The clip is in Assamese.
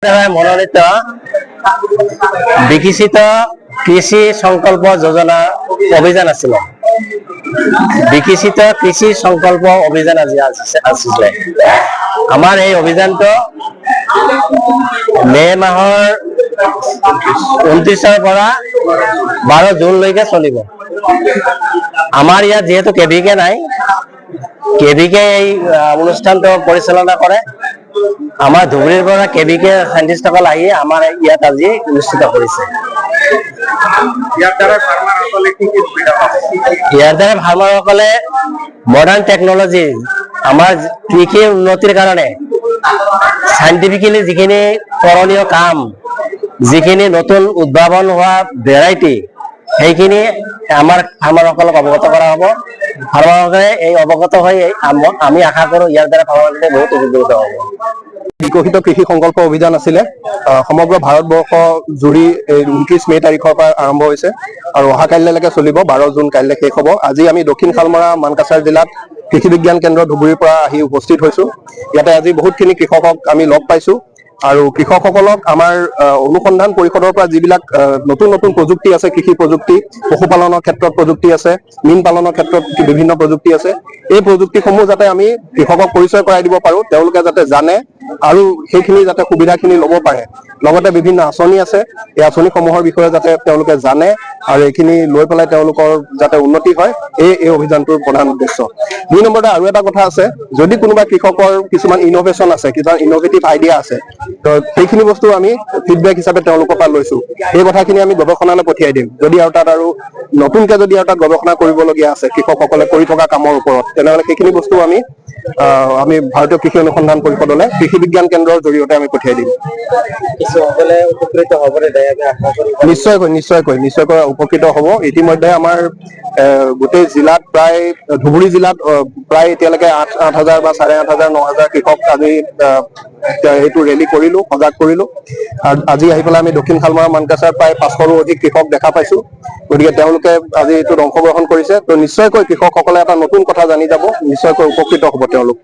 মনোনীত বিকশিত কৃষি সংকল্প যোজনা অভিযান আছিল। বিকশিত কৃষি সংকল্প অভিযান আজি আসলে আমার এই অভিযানটো মে মাহৰ 29 পৰা 12 জুনলৈকে চলিব। আমার ইয়াত যেহেতু কেভিকে নাই, কেভিকে এই অনুষ্ঠানটো পরিচালনা করে। আমার ধুবুৰীৰ পৰা কেভিকে সাইন্টিষ্টসকল আহি আমাৰ ইয়াত আজি অনুষ্ঠিত কৰিছে। ইয়াৰ দ্বাৰা ফাৰ্মাৰসকলে মডাৰ্ণ টেকনলজি আমাৰ কৃষি উন্নতিৰ কাৰণে সাইন্টিফিকেলি যিখিনি কৰণীয় কাম, যিখিনি নতুন উদ্ভাৱন হোৱা ভেৰাইটি, সেইখিনি আমাৰ ফাৰ্মাৰসকলক অৱগত কৰা হ'ব। ফাৰ্মাৰসকলে এই অৱগত হৈ আমি আশা কৰোঁ ইয়াৰ দ্বাৰা ফাৰ্মাৰসকলে বহুত উপকৃত হ'ব। বিকশিত কৃষি সংকল্প অভিযান আছিলে সমগ্ৰ ভাৰতবৰ্ষ জুৰি 29 মে তাৰিখৰ পৰা আৰম্ভ হৈছে আৰু অহা কাইলৈকে চলিব। 12 জুন কাইলৈ শেষ হ'ব। আজি আমি দক্ষিণ শালমৰা মানকাছাৰ জিলাত কৃষি বিজ্ঞান কেন্দ্ৰ ধুবুৰীৰ পৰা আহি উপস্থিত হৈছো। ইয়াতে আজি বহুতখিনি কৃষকক আমি লগ পাইছো আৰু কৃষকসকলক আমাৰ অনুসন্ধান পৰিষদৰ পৰা যিবিলাক নতুন নতুন প্ৰযুক্তি আছে, কৃষি প্ৰযুক্তি, পশুপালনৰ ক্ষেত্ৰত প্ৰযুক্তি আছে, মীন পালনৰ ক্ষেত্ৰত বিভিন্ন প্ৰযুক্তি আছে, এই প্ৰযুক্তিসমূহ যাতে আমি কৃষকক পৰিচয় কৰাই দিব পাৰো, তেওঁলোকে যাতে জানে আৰু সেইখিনি যাতে সুবিধাখিনি ল'ব পাৰে। লগতে বিভিন্ন আঁচনি আছে, এই আঁচনিসমূহৰ বিষয়ে যাতে তেওঁলোকে জানে আৰু এইখিনি লৈ পেলাই তেওঁলোকৰ যাতে উন্নতি হয়, এই অভিযানটোৰ প্ৰধান উদ্দেশ্য। 2 নম্বৰতে আৰু এটা কথা আছে, যদি কোনোবা কৃষকৰ কিছুমান ইনোভেশ্যন আছে, কিছুমান ইনোভেটিভ আইডিয়া আছে, তো সেইখিনি বস্তু আমি ফিডবেক হিচাপে তেওঁলোকৰ পৰা লৈছো। এই কথাখিনি আমি গৱেষণালৈ পঠিয়াই দিম। যদি আৰু তাত আৰু নতুনকে যদি আৰু তাত গৱেষণা কৰিবলগীয়া আছে কৃষকসকলে কৰি থকা কামৰ ওপৰত, তেনেহ'লে সেইখিনি বস্তু আমি ভাৰতীয় কৃষি অনুসন্ধান পৰিষদলৈ কৃষি বিজ্ঞান কেন্দ্ৰৰ জৰিয়তে আমি পঠিয়াই দিম। নিশ্চয়কৈ উপকৃত হ'ব। ইতিমধ্যে আমাৰ গোটেই জিলাত প্ৰায় ধুবুৰী জিলাত প্ৰায় এতিয়ালৈকে 8,000 বা 8,500 9,000 কৃষক আজি এইটো ৰেলী কৰিলো, সজাগ কৰিলো। আজি আহি পেলাই আমি দক্ষিণ শালমৰা মানকাছাৰ প্ৰায় 500ৰো অধিক কৃষক দেখা পাইছো। গতিকে তেওঁলোকে আজি এইটোত অংশগ্ৰহণ কৰিছে। তো নিশ্চয়কৈ কৃষকসকলে এটা নতুন কথা জানি যাব, নিশ্চয়কৈ উপকৃত হ'ব তেওঁলোক।